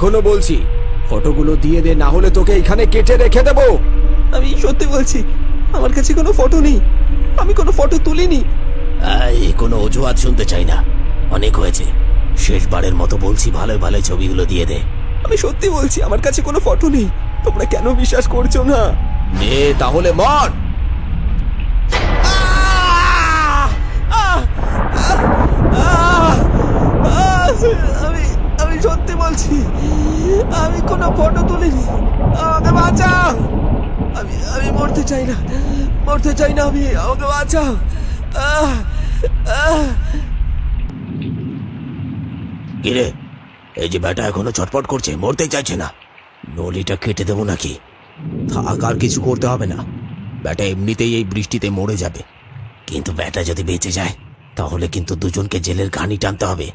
এখনো বলছি, ফটোগুলো দিয়ে দে, না হলে তোকে এখানে কেটে রেখে দেবো। আমি সত্যি বলছি, আমার কাছে কোনো ফটো নেই, আমি কোনো ফটো তুলিনি। এই কোনো অজুহাত শুনতে চাই না, অনেক হয়েছে। শেষবারের মতো বলছি, ভালো ভালো ছবিগুলো দিয়ে দে। আমি সত্যি বলছি, আমার কাছে কোনো ফটো নেই। তোমরা কেন বিশ্বাস করছো না? নে তাহলে মর। আমি আমি সত্যি বলছি, আমি কোনো ফটো তুলিনি। আমাকে বাঁচাও, আমি আমি মরতে চাই না, মরতে চাই না আমি, আমাকে বাঁচাও। কিরে, এই যে ব্যাটা এখনো চটপট করছে, মরতে চাইছে না। নলিটা কেটে দেবো নাকি? থাক, আর কিছু করতে হবে না। ব্যাটা এমনিতেই এই বৃষ্টিতে মরে যাবে, কিন্তু ব্যাটা যদি বেঁচে যায় তাহলে কিন্তু দুজনকে জেলের ঘানি টানতে হবে।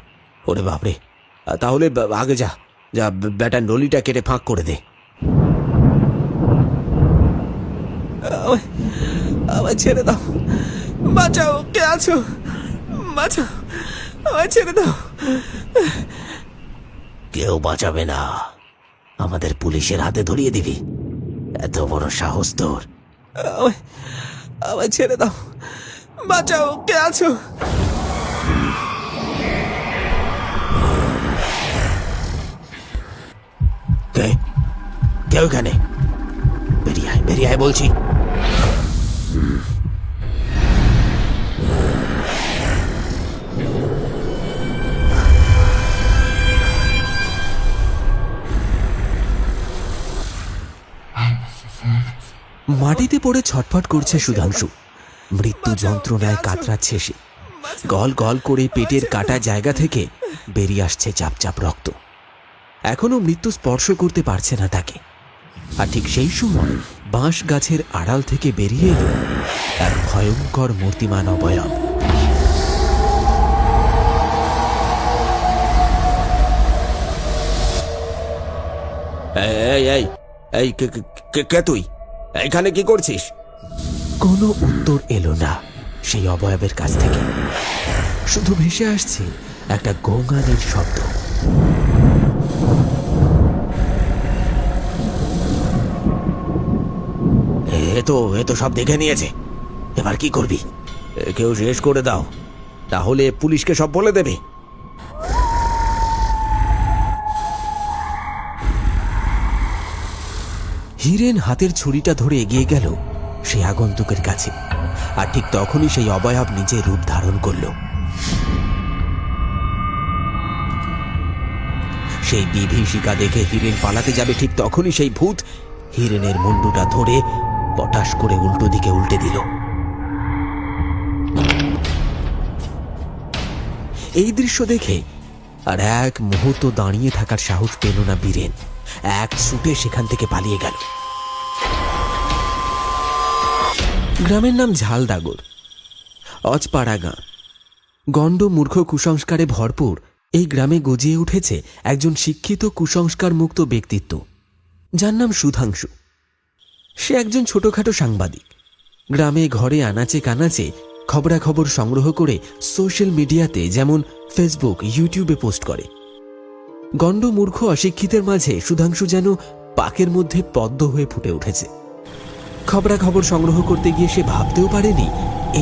ওরে বাপরে, তাহলে আগে যা যা, ব্যাটার নলিটা কেটে ফাঁক করে দে। আমায় ছেড়ে দাও, বাঁচাও, কে আছো? বাঁচাও, আমায় ছেড়ে দাও। কেউ বাঁচাবে না, আমাদের পুলিশের হাতে ধরিয়ে দিবি? এত বড় সাহস তোর? আমায় ছেড়ে দাও, বাঁচাও, কে আছো? কে কে ওখানে? বেরিয়ে আয়, বেরিয়ে আয় বলছি। মাটিতে পড়ে ছটফট করছে সুধাংশু। মৃত্যু যন্ত্রণায় কাতরাচ্ছে সে। গল গল করে পেটের কাটা জায়গা থেকে বেরিয়ে আসছে চাপ চাপ রক্ত। এখনো মৃত্যু স্পর্শ করতে পারছে না তাকে। আর ঠিক সেই সময় বাঁশ গাছের আড়াল থেকে বেরিয়ে এলো এক ভয়ঙ্কর মূর্তিমান অবয়ব। এই এই এই, কে তুই? এখানে কি করছিস? কোনো উত্তর এলো না সেই অবয়বের কাছ থেকে। শুধু ভেসে আসছে একটা গোঙানির শব্দ। এ তো সব দেখে নিয়েছে, এবার কি করবি? কেউ শেষ করে দাও, তাহলে পুলিশকে সব বলে দেবে। হিরেন হাতের ছুরিটা ধরে এগিয়ে গেল সেই আগন্তুকের কাছে। আর ঠিক তখনই সেই অবয়ব নিজের রূপ ধারণ করল। সেই বিভীষিকা দেখে হিরেন পালাতে যাবে, ঠিক তখনই সেই ভূত হিরেনের মুন্ডুটা ধরে পটাশ করে উল্টো দিকে উল্টে দিল। এই দৃশ্য দেখে আর এক মুহূর্ত দাঁড়িয়ে থাকার সাহস পেল না বীরেন। এক ছুটে সেখান থেকে পালিয়ে গেল। গ্রামের নাম ঝালদাগর, অজপাড়া গাঁ। গণ্ড মূর্খ কুসংস্কারে ভরপুর এই গ্রামে গজিয়ে উঠেছে একজন শিক্ষিত কুসংস্কার মুক্ত ব্যক্তিত্ব, যার নাম সুধাংশু। সে একজন ছোটখাটো সাংবাদিক। গ্রামে ঘরে আনাচে কানাচে খবরাখবর সংগ্রহ করে সোশ্যাল মিডিয়াতে, যেমন ফেসবুক, ইউটিউবে পোস্ট করে। গণ্ড মূর্খ অশিক্ষিতের মাঝে সুধাংশু যেন পাকের মধ্যে পদ্ম হয়ে ফুটে উঠেছে। খবরাখবর সংগ্রহ করতে গিয়ে সে ভাবতেও পারেনি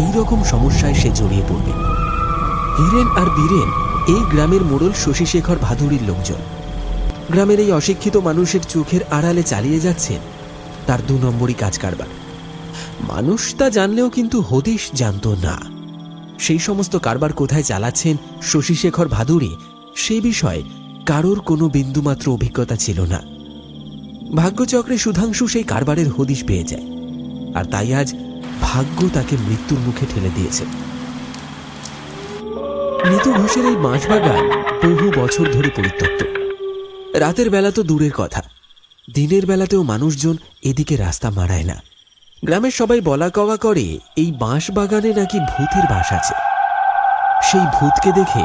এই রকম সমস্যায় সে জড়িয়ে পড়বে। হিরেন আর বীরেন এই গ্রামের মোড়ল শশীশেখর ভাদুড়ির লোকজন। গ্রামের এই অশিক্ষিত মানুষের চোখের আড়ালে চালিয়ে যাচ্ছেন তার 2 নম্বরই কাজ কারবার। মানুষ তা জানলেও কিন্তু হদিশ জানত না সেই সমস্ত কারবার কোথায় চালাচ্ছেন শশীশেখর ভাদুড়ি, সেই বিষয়ে কারোর কোনো বিন্দুমাত্র অভিজ্ঞতা ছিল না। ভাগ্যচক্রে সুধাংশু সেই কারবারের হদিশ পেয়ে যায়, আর তাই আজ ভাগ্য তাকে মৃত্যুর মুখে ঠেলে দিয়েছে। নিতু ঘোষের এই বাঁশবাগান বহু বছর ধরে পরিত্যক্ত। রাতের বেলা তো দূরের কথা, দিনের বেলাতেও মানুষজন এদিকে রাস্তা মারায় না। গ্রামের সবাই বলা কওয়া করে এই বাঁশবাগানে নাকি ভূতের বাস আছে। সেই ভূতকে দেখে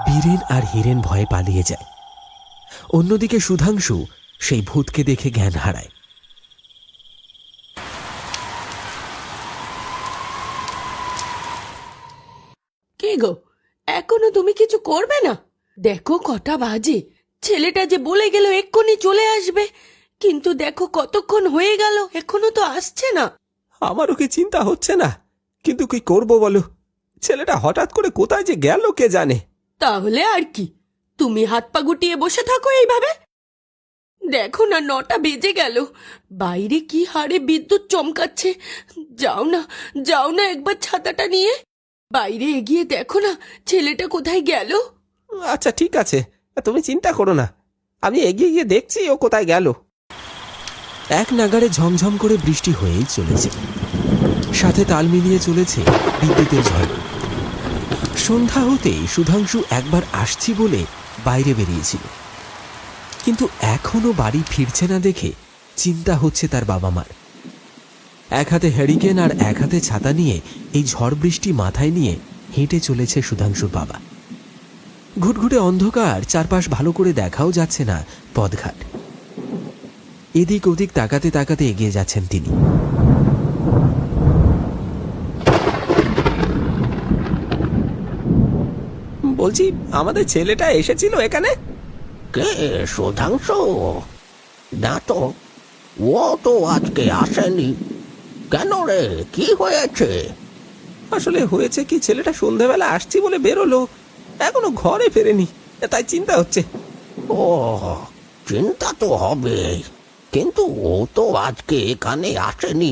বীরেন আর হিরেন ভয়ে পালিয়ে যায়। অন্যদিকে সুধাংশু সেই ভূতকে দেখে জ্ঞান হারায়। কি গো, এখনো তুমি কিছু করবে না? দেখো কটা বাজে, ছেলেটা যে বলে গেল এক্ষুনি চলে আসবে, কিন্তু দেখো কতক্ষণ হয়ে গেল এখনো তো আসছে না। আমারও কি চিন্তা হচ্ছে না, কিন্তু কি করব বলো, ছেলেটা হঠাৎ করে কোথায় যে গেল কে জানে। তাহলে আর কি, তুমি হাত পা গুটিয়ে বসে থাকো এইভাবে। দেখো না 9টা বেজে গেল, বাইরে কি হারে বিদ্যুৎ চমকাচ্ছে। যাও না, যাও না একবার ছাতাটা নিয়ে বাইরে এগিয়ে দেখো না ছেলেটা কোথায় গেল। আচ্ছা ঠিক আছে, তুমি চিন্তা করো না, আমি এগিয়ে গিয়ে দেখছি ও কোথায় গেল। এক নাগাড়ে ঝমঝম করে বৃষ্টি হয়েই চলেছে, সাথে তাল মিলিয়ে চলেছে বিদ্যুতের ঝড়। সন্ধ্যা হতেই সুধাংশু একবার আসছি বলে বাইরে বেরিয়েছিল, কিন্তু এখনো বাড়ি ফিরছে না দেখে চিন্তা হচ্ছে তার বাবা মার। এক হাতে হ্যারিকেন আর এক হাতে ছাতা নিয়ে এই ঝড় বৃষ্টি মাথায় নিয়ে হেঁটে চলেছে সুধাংশুর বাবা। ঘুটঘুটে অন্ধকার, চারপাশ ভালো করে দেখাও যাচ্ছে না পথঘাট। এদিক ওদিক তাকাতে তাকাতে এগিয়ে যাচ্ছেন তিনি। বলছি, আমাদের ছেলেটা এসেছিল এখানে? কে, সুধাংশু? না তো, ও তো আজকে আসেনি। কেন রে, কি হয়েছে? আসলে হয়েছে কি, ছেলেটা সন্ধ্যাবেলা আসছি বলে বেরোলো, এখনো ঘরে ফেরেনি, তাই চিন্তা হচ্ছে। ও, চিন্তা তো হবেই, কিন্তু ও তো আজকে এখানে আসেনি।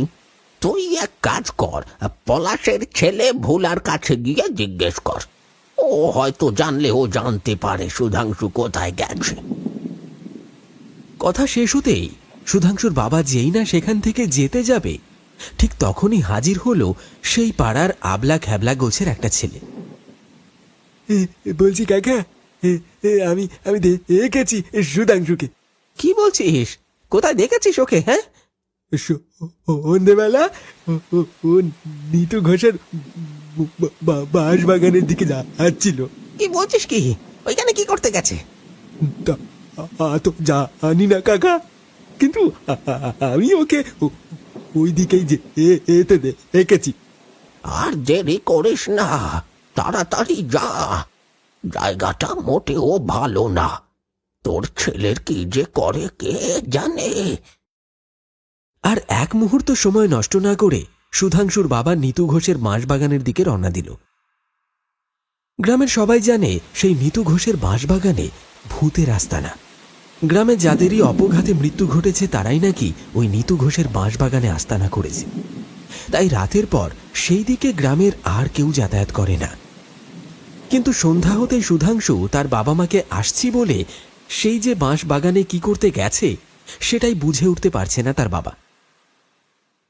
তুই এক কাজ কর, পলাশের ছেলে ভোলার কাছে গিয়ে জিজ্ঞেস কর। ও হয়তো জানলে ও জানতে পারে সুধাংশু কোথায় গেছে। কথা শেষ হতেই সুধাংশুর বাবা যেই না সেখান থেকে যেতে যাবে, ঠিক তখনই হাজির হলো সেই পাড়ার আবলা খ্যাবলা গোছের একটা ছেলে। বলছি কাকা, আমি আমি দেখেছি সুধাংশুকে। কি বলছিস? কোথায় দেখেছিস ওকে? হ্যাঁ, সন্ধ্যেবেলা ও নিতু ঘোষের বাঁশ বাগানের দিকে যাচ্ছিল। কি বলছিস কি? ওইখানে কি করতে গেছে? তো জানি না কাকা, কিন্তু আমি ওকে ওই দিকেই যে এতে দেখেছি। আর দেরি করিস না, তাড়াতাড়ি যা। জায়গাটা মোটেও ভালো না, তোর ছেলের কি যে করে কে জানে। আর এক মুহূর্ত সময় নষ্ট না করে সুধাংশুর বাবা নিতু ঘোষের বাঁশবাগানের দিকে রওনা দিল। গ্রামের সবাই জানে সেই নিতু ঘোষের বাঁশবাগানে ভূতের আস্তানা। গ্রামে যাদেরই অপঘাতে মৃত্যু ঘটেছে তারাই নাকি ওই নিতু ঘোষের বাঁশবাগানে আস্তানা করেছে। তাই রাতের পর সেই দিকে গ্রামের আর কেউ যাতায়াত করে না। কিন্তু সন্ধ্যা হতেই সুধাংশু তার বাবা মাকে আসছি বলে সেই যে বাঁশবাগানে কি করতে গেছে সেটাই বুঝে উঠতে পারছে না তার বাবা।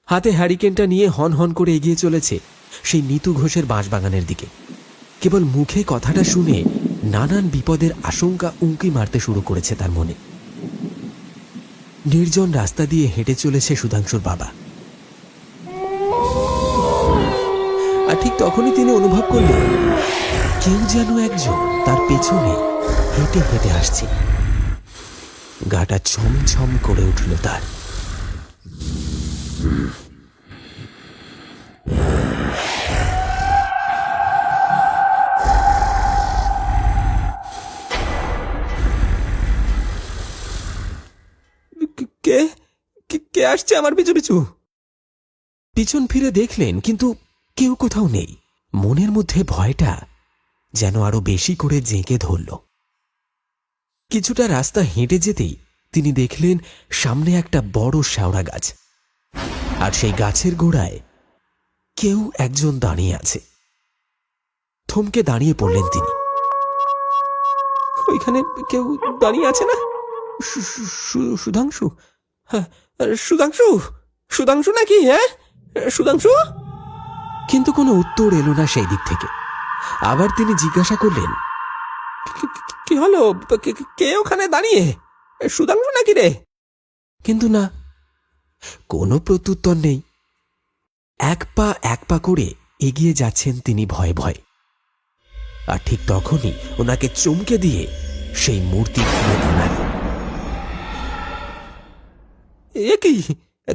হাতে হ্যারিকেনটা নিয়ে হন হন করে এগিয়ে চলেছে সেই নিতু ঘোষের বাঁশবাগানের দিকে। কেবল মুখে কথাটা শুনে নানান বিপদের আশঙ্কা উঁকি মারতে শুরু করেছে তার মনে। নির্জন রাস্তা দিয়ে হেঁটে চলেছে সুধাংশুর বাবা, আর ঠিক তখনই তিনি অনুভব করলেন কেউ যেন একজন তার পেছনে হেঁটে হেঁটে আসছে। গাটা ছমছম করে উঠল তার। কে কে আসছে আমার পিছু পিছু? পিছন ফিরে দেখলেন, কিন্তু কেউ কোথাও নেই। মনের মধ্যে ভয়টা যেন আরো বেশি করে জেঁকে ধরল। কিছুটা রাস্তা হেঁটে যেতেই তিনি দেখলেন সামনে একটা বড় শেওড়া গাছ, আর সেই গাছের গোড়ায় কেউ একজন দাঁড়িয়ে আছে। থমকে দাঁড়িয়ে পড়লেন তিনি। ওইখানে কেউ দাঁড়িয়ে আছে না? সুধাংশু? হ্যাঁ, সুধাংশু, সুধাংশু নাকি? হ্যাঁ, সুধাংশু। কিন্তু কোনো উত্তর এলো না সেই দিক থেকে। আবার তিনি জিজ্ঞাসা করলেন, কি হলো? কে ওখানে দাঁড়িয়ে? সুধাংশু নাকি রে? কিন্তু না, কোনো প্রত্যুত্তর নেই। এক পা করে এগিয়ে যাচ্ছেন তিনি ভয়ে ভয়ে। আর ঠিক তখনই ওনাকে চমকে দিয়ে সেই মূর্তি ঘুরে দাঁড়াল। এ কি,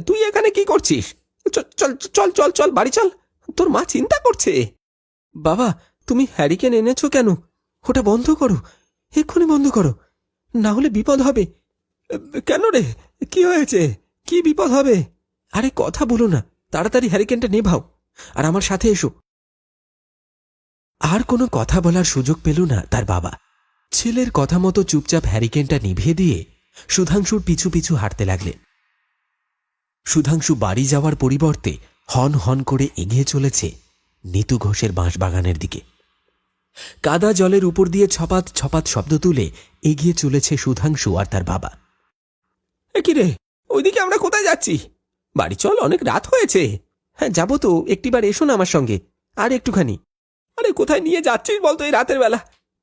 তুই এখানে কি করছিস? চল চল চল চল বাড়ি চল, তোর মা চিন্তা করছে। বাবা, তুমি হ্যারিকেন এনেছো কেন? ওটা বন্ধ করো, এক্ষুনি বন্ধ করো। না হলে বিপদ হবে। কেন রে, কি হয়েছে? কি বিপদ হবে? আরে কথা বলো না, তাড়াতাড়ি হ্যারিকেনটা নেভাও আর আমার সাথে এসো। আর কোনো কথা বলার সুযোগ পেল না তার বাবা। ছেলের কথা মতো চুপচাপ হ্যারিকেনটা নিভিয়ে দিয়ে সুধাংশুর পিছু পিছু হাঁটতে লাগলেন। সুধাংশু বাড়ি যাওয়ার পরিবর্তে হন হন করে এগিয়ে চলেছে নিতু ঘোষের বাঁশবাগানের দিকে। কাদা জলের উপর দিয়ে ছপাত ছপাত শব্দ তুলে এগিয়ে চলেছে সুধাংশু আর তার বাবা। কি রে, ওইদিকে আমরা কোথায় যাচ্ছি? বাড়ি চল, অনেক রাত হয়েছে। হ্যাঁ যাবো তো, একটিবার এসো না আমার সঙ্গে, আর একটুখানি। আরে কোথায় নিয়ে যাচ্ছিস বলতো এই রাতের বেলা?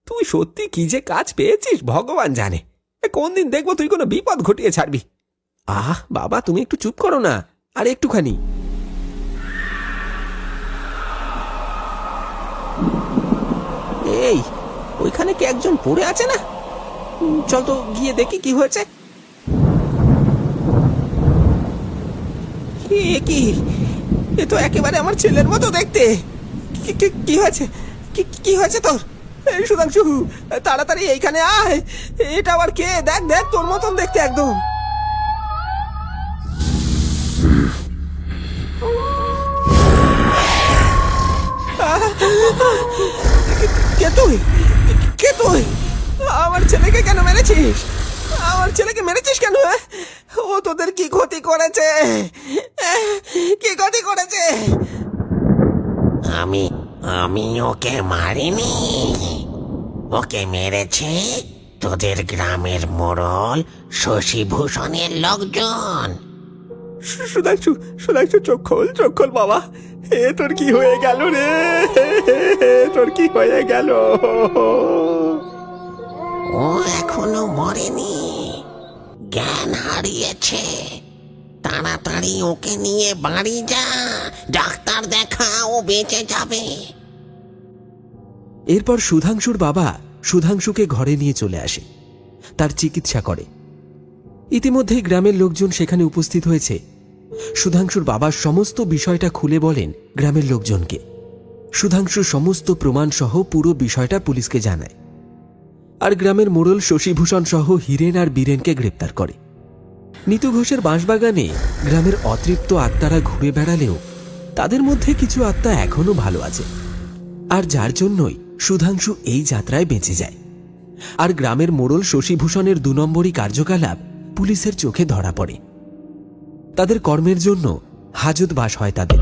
তুই সত্যি কি যে কাজ পেয়েছিস ভগবান জানে। কোন দিন দেখবো তুই কোনো বিপদ ঘটিয়ে ছাড়বি। আহ বাবা, তুমি একটু চুপ করো না, আর একটুখানি। এই, ওইখানে কি একজন পড়ে আছে না? চল তো গিয়ে দেখি কি হয়েছে। কি, এ তো একেবারে আমার ছেলের মতো দেখতে। কি হয়েছে? কি হয়েছে তোর? সুধাংশু, তাড়াতাড়ি এইখানে আয়। এটা আবার কে? দেখ দেখ, তোর মতন দেখতে একদম। কে তুই? কে তুই? আমার ছেলেকে কেন মেরেছিস? আমার ছেলেকে মেরেছিস কেন? ও তোদের কি ক্ষতি করেছে? কি ক্ষতি করেছে? আমি ওকে মারিনি, ওকে মেরেছে তোদের গ্রামের মোড়ল শশীভূষণের লোকজন। সুধাংশু, চোখ খোল বাবা। তোর কি হয়ে গেল রে? তোর কি হয়ে গেল? ও এখনো মরেনি, জ্ঞান হারিয়েছে। তাড়াতাড়ি ওকে নিয়ে বাড়ি যা, ডাক্তার দেখা, ও বেঁচে যাবে। এরপর সুধাংশুর বাবা সুধাংশুকে ঘরে নিয়ে চলে আসে, তার চিকিৎসা করে। ইতিমধ্যেই গ্রামের লোকজন সেখানে উপস্থিত হয়েছে। সুধাংশুর বাবা সমস্ত বিষয়টা খুলে বলেন গ্রামের লোকজনকে। সুধাংশু সমস্ত প্রমাণ সহ পুরো বিষয়টা পুলিশকে জানায়, আর গ্রামের মোড়ল শশীভূষণ সহ হীরেন আর বীরেনকে গ্রেপ্তার করে। নিতু ঘোষের বাঁশবাগানে গ্রামের অতৃপ্ত আত্মারা ঘুরে বেড়ালেও তাদের মধ্যে কিছু আত্মা এখনো ভালো আছে, আর যার জন্যই সুধাংশু এই যাত্রায় বেঁচে যায়। আর গ্রামের মোড়ল শশীভূষণের 2 নম্বরই কার্যকলাপ পুলিশের চোখে ধরা পড়ে। তাদের কর্মের জন্য হাজত বাস হয় তাদের।